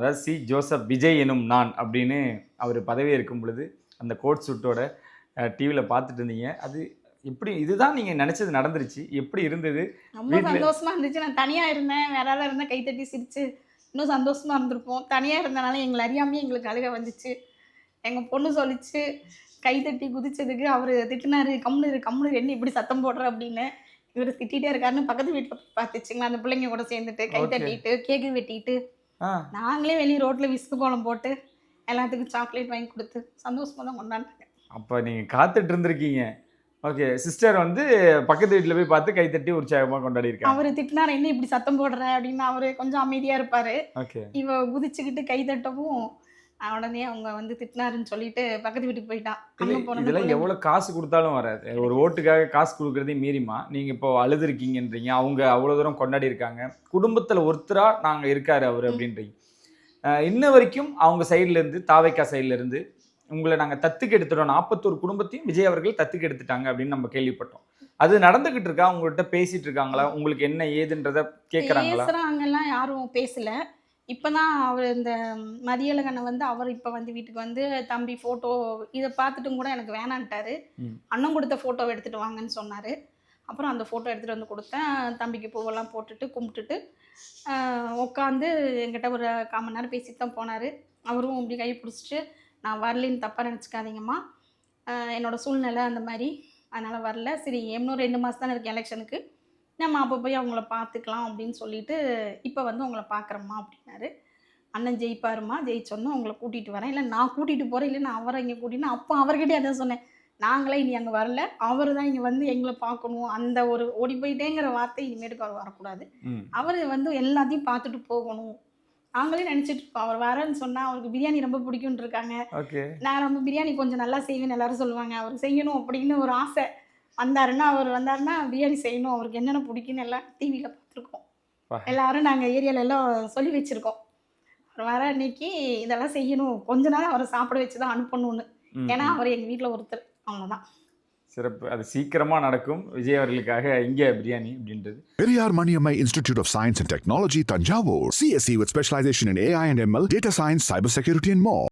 அதாவது ஜோசப் விஜய் எனும் நான் அப்படின்னு அவர் பதவி இருக்கும் பொழுது அந்த கோட் சூட்டோட டிவியில் பார்த்துட்டு இருந்தீங்க. அது எப்படி இதுதான் நீங்கள் நினச்சது நடந்துருச்சு, எப்படி இருந்தது? ரொம்ப சந்தோஷமா இருந்துச்சு. நான் தனியாக இருந்தேன், வேற யாராவது இருந்தால் கைத்தட்டி சிரிச்சு இன்னும் சந்தோஷமா இருந்திருப்போம். தனியாக இருந்தனால எங்களை அறியாமையே எங்களுக்கு அழுக வந்துச்சு. எங்கள் பொண்ணு சொல்லிச்சு, கைத்தட்டி குதிச்சதுக்கு அவர் திட்டினாரு, கம்முனு என்ன இப்படி சத்தம் போடுற அப்படின்னு. இவர் திட்டிகிட்டே இருக்காருன்னு பக்கத்து வீட்டில் பார்த்துச்சுங்களா, அந்த பிள்ளைங்க கூட சேர்ந்துட்டு கை தட்டிட்டு கேக்கு வெட்டிட்டு நாங்களே வெளியே ரோட்டில் விஸ்கு கோலம் போட்டு எல்லாத்துக்கும் சாக்லேட் வாங்கி கொடுத்து சந்தோஷமாக தான் கொண்டாடினாங்க. அப்போ நீங்கள் காத்துட்டு இருந்திருக்கீங்க. ஓகே, சிஸ்டர் வந்து பக்கத்து வீட்டில் போய் பார்த்து கைத்தட்டி உற்சாகமாக கொண்டாடி இருக்காங்க. அவர் திட்டினார், என்ன இப்படி சத்தம் போடுற அப்படின்னு. அவர் கொஞ்சம் அமைதியாக இருப்பார். ஓகே, இவ குதிச்சுக்கிட்டு கை தட்டவும் உடனே அவங்க வந்து திட்டினாருன்னு சொல்லிட்டு பக்கத்து வீட்டுக்கு போயிட்டான். இதெல்லாம் எவ்வளோ காசு கொடுத்தாலும் வராது. ஒரு ஓட்டுக்காக காசு கொடுக்குறதையும் மீறிமா நீங்கள் இப்போ அழுதுருக்கீங்கன்றீங்க, அவங்க அவ்வளோ தூரம் கொண்டாடி இருக்காங்க, குடும்பத்தில் ஒருத்தராக நாங்கள் இருக்காரு அவர் அப்படின்றீங்க. இன்ன வரைக்கும் அவங்க சைட்லேருந்து, தாவைக்கா சைட்லேருந்து உங்களை நாங்கள் தத்துக்கு எடுத்துட்டோம், 41 குடும்பத்தையும் விஜய் அவர்கள் தத்துக்கு எடுத்துட்டாங்க அப்படின்னு நம்ம கேள்விப்பட்டோம். அது நடந்துகிட்டு இருக்கா? உங்கள்கிட்ட பேசிட்டு இருக்காங்களா? உங்களுக்கு என்ன ஏதுன்றத கேட்குறாங்களா? பேசுகிறாங்கலாம், யாரும் பேசலை. இப்போ தான் அவர் இந்த மதியழகனை வந்து அவர் இப்போ வந்து வீட்டுக்கு வந்து தம்பி ஃபோட்டோ இதை பார்த்துட்டும் கூட எனக்கு வேணான்ட்டாரு. அண்ணன் கொடுத்த ஃபோட்டோவை எடுத்துகிட்டு வாங்கன்னு சொன்னார். அப்புறம் அந்த ஃபோட்டோ எடுத்துகிட்டு வந்து கொடுத்தேன். தம்பிக்கு பூவெல்லாம் போட்டுட்டு கும்பிட்டுட்டு உட்காந்து என்கிட்ட ஒரு 1/4 மணி நேரம் பேசிட்டு தான் போனார். அவரும் இப்படி கை பிடிச்சிட்டு, நான் வரலின்னு தப்பாக நினச்சிக்காதீங்கம்மா, என்னோடய சூழ்நிலை அந்த மாதிரி, அதனால் வரல, சரி இன்னும் 2 மாதம் தானே இருக்குது எலெக்ஷனுக்கு, நம்ம அப்போ போய் அவங்கள பார்த்துக்கலாம் அப்படின்னு சொல்லிட்டு இப்போ வந்து உங்களை பார்க்குறம்மா அப்படின்னாரு. அண்ணன் ஜெயிப்பாருமா, ஜெயிச்சோன்னு உங்களை கூட்டிகிட்டு வரேன், இல்லை நான் கூட்டிகிட்டு போகிறேன், இல்லை நான் அவரை இங்கே கூட்டினா. அப்போ அவர்கிட்டே அதான் சொன்னேன், நாங்களே இனி அங்கே வரல, அவர் தான் இங்கே வந்து எங்களை பார்க்கணும், அந்த ஒரு ஓடி போயிட்டேங்கிற வார்த்தை இனிமேட்டுக்கு அவர் வரக்கூடாது, அவர் வந்து எல்லாத்தையும் பார்த்துட்டு போகணும். நாங்களே நினச்சிட்டு இருப்போம், அவர் வரேன்னு சொன்னால் அவருக்கு பிரியாணி ரொம்ப பிடிக்கும்னு இருக்காங்க. நான் ரொம்ப பிரியாணி கொஞ்சம் நல்லா செய்வேன்னு எல்லாரும் சொல்லுவாங்க, அவர் செய்யணும் அப்படின்னு ஒரு ஆசை. அவர் வந்தாருன்னா பிரியாணி செய்யணும், அவருக்கு என்னென்ன பிடிக்குன்னு எல்லாம் டிவியில் பார்த்துருக்கோம். எல்லாரும் நாங்கள் ஏரியாவில் எல்லாம் சொல்லி வச்சுருக்கோம், அவர் வர அன்னைக்கு இதெல்லாம் செய்யணும், கொஞ்ச நேரம் அவரை சாப்பிட வச்சு தான் அனுப்பணும்னு. ஏன்னா அவர் எங்கள் வீட்டில் ஒருத்தர், அவ்வளோதான். சிறப்பு, அது சீக்கிரமா நடக்கும். விஜய் அவர்களுக்காக இங்கே பிரியாணி அப்படின்றது. Periyar Maniammai institute of science and technology, Thanjavur. CSE with specialization in AI and ML, data science, cyber security and more.